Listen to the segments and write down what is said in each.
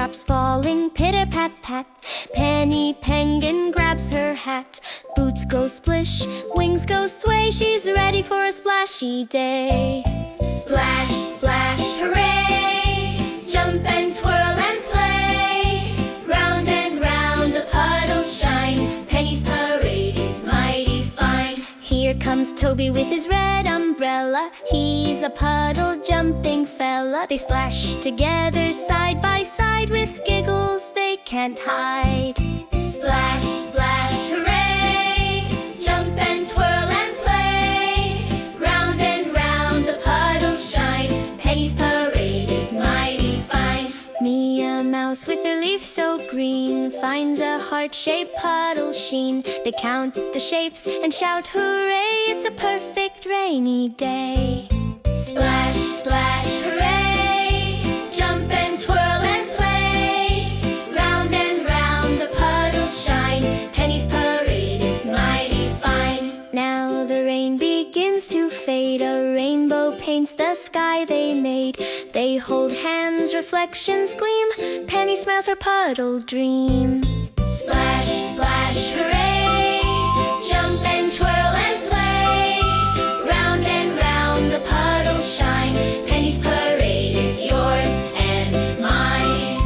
Raindrops falling, pitter-pat-pat. Penny Penguin grabs her hat. Boots go splish, wings go sway. She's ready for a splashy day. Splash, splash, hooray! Jump and twirl and play. Round and round the puddles shine. Penny's parade is mighty fine. Here comes Toby with his red umbrella. He's a puddle jumping fella. They splash together side by side. With giggles they can't hide. Splash, splash, hooray! Jump and twirl and play. Round and round the puddles shine. Penny's parade is mighty fine. Mia Mouse with her leaf so green finds a heart-shaped puddle sheen. They count the shapes and shout hooray! It's a perfect rainy day. Splash, splash, hooray! Jump and twirl and play. Round and round the puddles shine. Penny's parade is mighty fine. Now the rain begins to fade. A rainbow paints the sky they made. They hold hands, reflections gleam. Penny smiles her puddle dream. Splash, splash, hooray! Jump and twirl and play. Round and round the puddles shine. Penny's parade is yours and mine.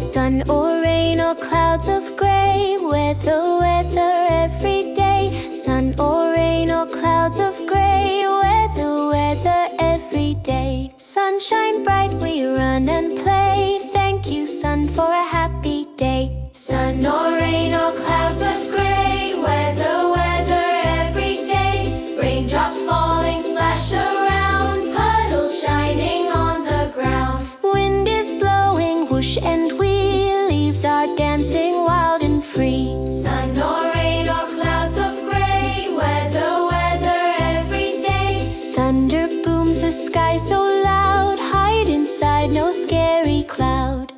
Sun or rain or clouds of gray. Weather, weather every day. Sun or rain or clouds of gray. Weather, weather every day. Sunshine bright, we run and play. Thank you, sun, for a happy day. Sun or rain or clouds of gray. Weather, weather every day. Raindrops falling, splash around. Puddles shining on the ground. Wind is blowing, whoosh and wee. Leaves are dancing wild and free. Sun or rain or clouds of gray. Weather, weather every day. Thunder booms, the sky so loud. Hide inside, no scary cloud.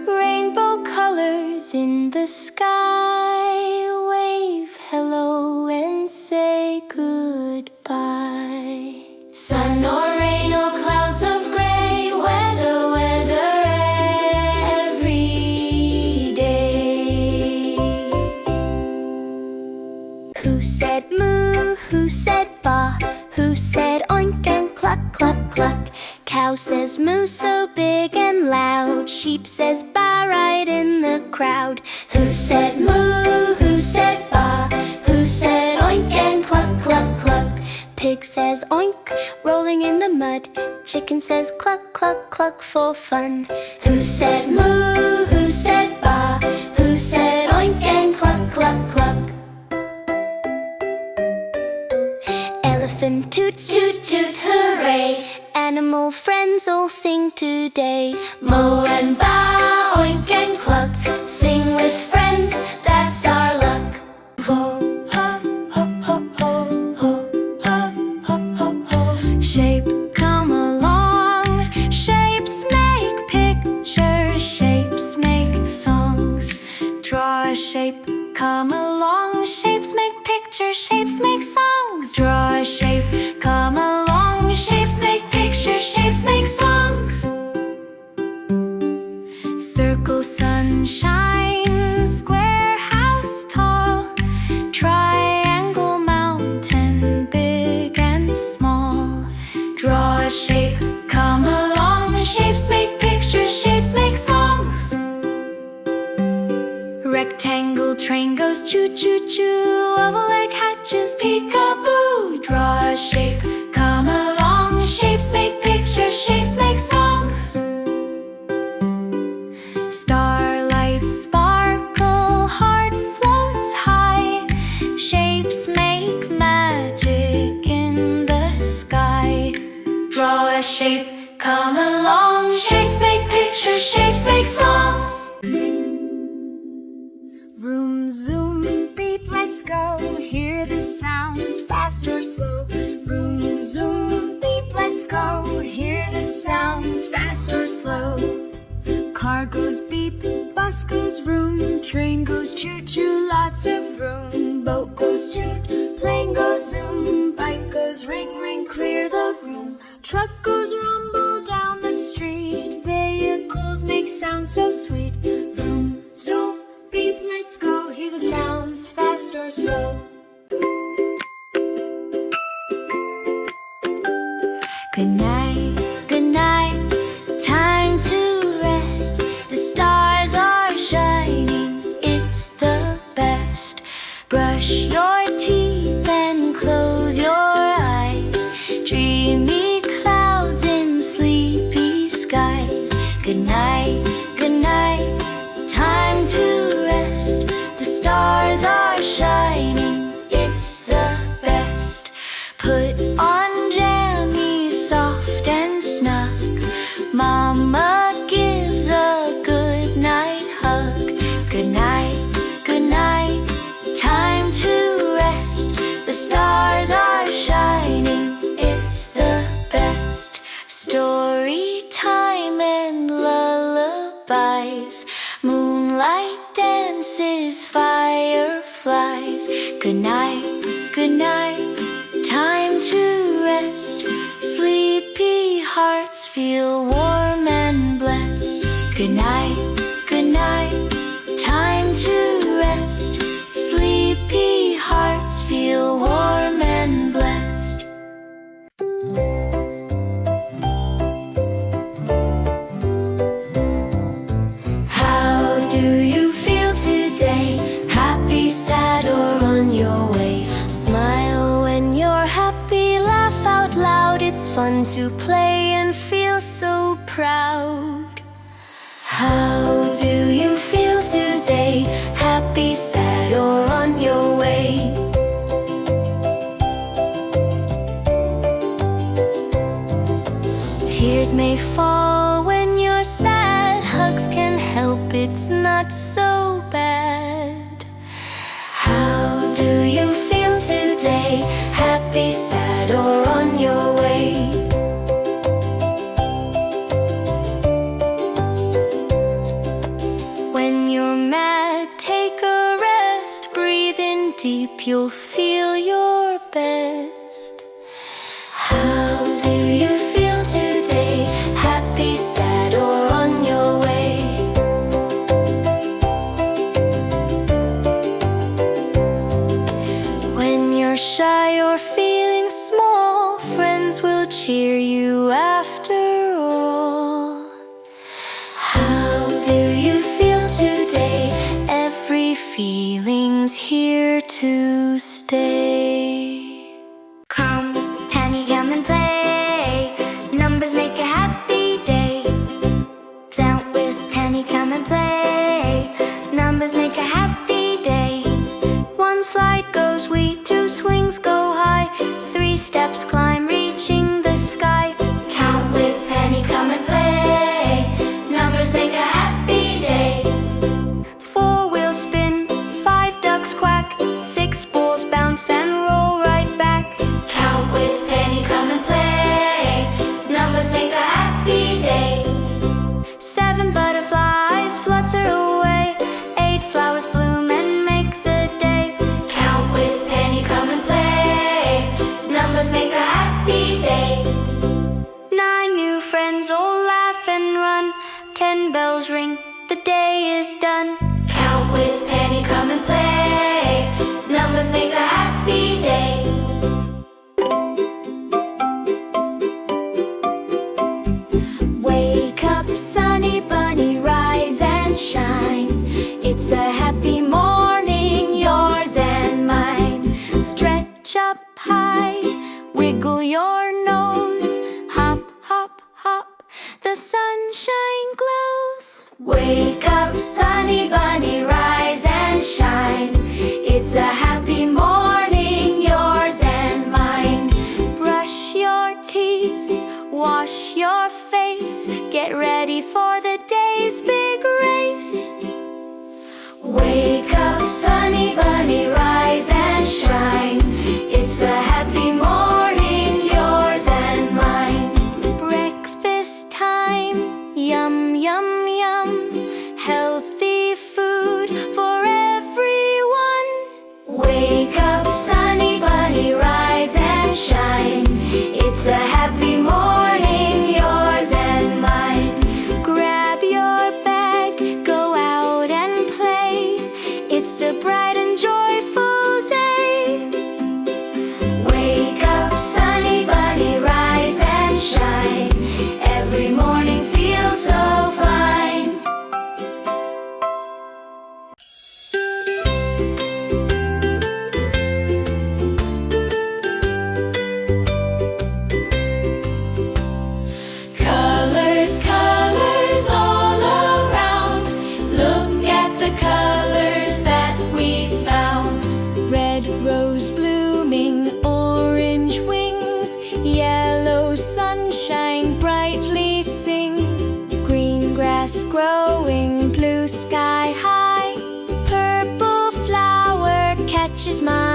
Rainbow colors in the sky. Wave hello and say goodbye. Sun or rain or clouds of gray. Weather, weather every day. Who said moo? Who said ba? Who said oink and cluck, cluck, cluck? Cow says moo so big and loud. Sheep says ba right in the crowd. Who said moo? Who said ba? Who said oink and cluck, cluck, cluck? Pig says oink, rolling in the mud. Chicken says cluck, cluck, cluck for fun. Who said moo? Who said ba? Who said oink and cluck, cluck, cluck? Elephant toots, toot, toot, hooray! Animal friends all sing today. Moo and ba, oink and cluck. Sing with friends, that's our luck. Ho, ha, hop, hop, ho, ho. Shape, come along. Shapes make pictures. Shapes make songs. Draw a shape, come along. Shapes make pictures. Shapes make songs. Draw a shape, come along. Shapes make pictures. Shapes make songs. Circle, sunshine. Square, house, tall. Triangle, mountain, big and small. Draw a shape, come along. Shapes make pictures, shapes make songs. Rectangle, train goes choo-choo-choo. Oval egg hatches, peek-a-boo. Draw a shape, come along. Shapes make pictures, shapes make songs. Starlight, sparkle, heart floats high. Shapes make magic in the sky. Draw a shape, come along. Shapes make pictures, shapes make songs. Vroom, zoom, beep, let's go. Hear the sounds, fast or slow. Vroom, zoom, beep, let's go. Hear the sounds, fast or Car goes beep, bus goes vroom, train goes choo-choo, lots of room. Boat goes toot, plane goes zoom, bike goes ring, ring, clear the room. Truck goes rumble down the street, vehicles make sounds so sweet. Vroom, zoom, beep, let's go, hear the sounds, fast or slow. Good night, good night, time to rest. The stars are shining, it's the best. Brush your teeth and close your eyes. Dreamy clouds in sleepy skies. Good night, time to rest. The stars are shining, it's the best. Put on jammies soft and snug. Mama gives a good night hug. Good night, time to rest. The stars are shining, it's the best. Story time and lullabies. Moonlight dances, fireflies. Good night, time to rest. Sleepy hearts feel warm and blessed. Good night, time to rest. Sleepy hearts feel warm and blessed. How do you feel today? Happy, sad, or on your way? Smile when you're happy, laugh out loud. It's fun to play and feel so proud. How do you feel today? Happy, sad, or on your way? Tears may fall when you're sad. Hugs can help, it's not so bad. How do you feel today? Happy, sad, or on your way? When you're mad, take a rest. Breathe in deep, you'll feel your best. How do you feel today? Happy, sad, or on your way? When you're shy or feeling small, friends will cheer you after all. How do you feel today? Every feeling's here to stay. Come, Penny, come and play. Numbers make a happy day. Count with Penny, come and play. Numbers make a happy day. One slide goes wee, two swings go high, three steps climb, reaching the sky. Count with Penny, come and play. Numbers make a happy day. Four wheels spin, five ducks quack, six balls bounce and roll right back. Count with Penny, come and play. Numbers make a happy day. Seven butterflies flutter away, eight flowers bloom and make the day. Count with Penny, come and play. Numbers make a happy day. Nine new friends all laugh and run, 10 bells ring, the day is done. Count with Penny, come and play. Numbers make a happy day. Wake up, sunny bunny, rise and shine. It's a happy morning, yours and mine. Stretch up high, wiggle your nose. Hop, hop, hop, the sunshine glows. Wake up, sunny bunny, rise and shine. It's a happy morning, yours and mine. Brush your teeth, wash your face. Get ready for the day's big race. Wake up, sunny bunny, rise and shine. It's a happy morning, yours and mine. Breakfast time, yum, yum, yum. watches my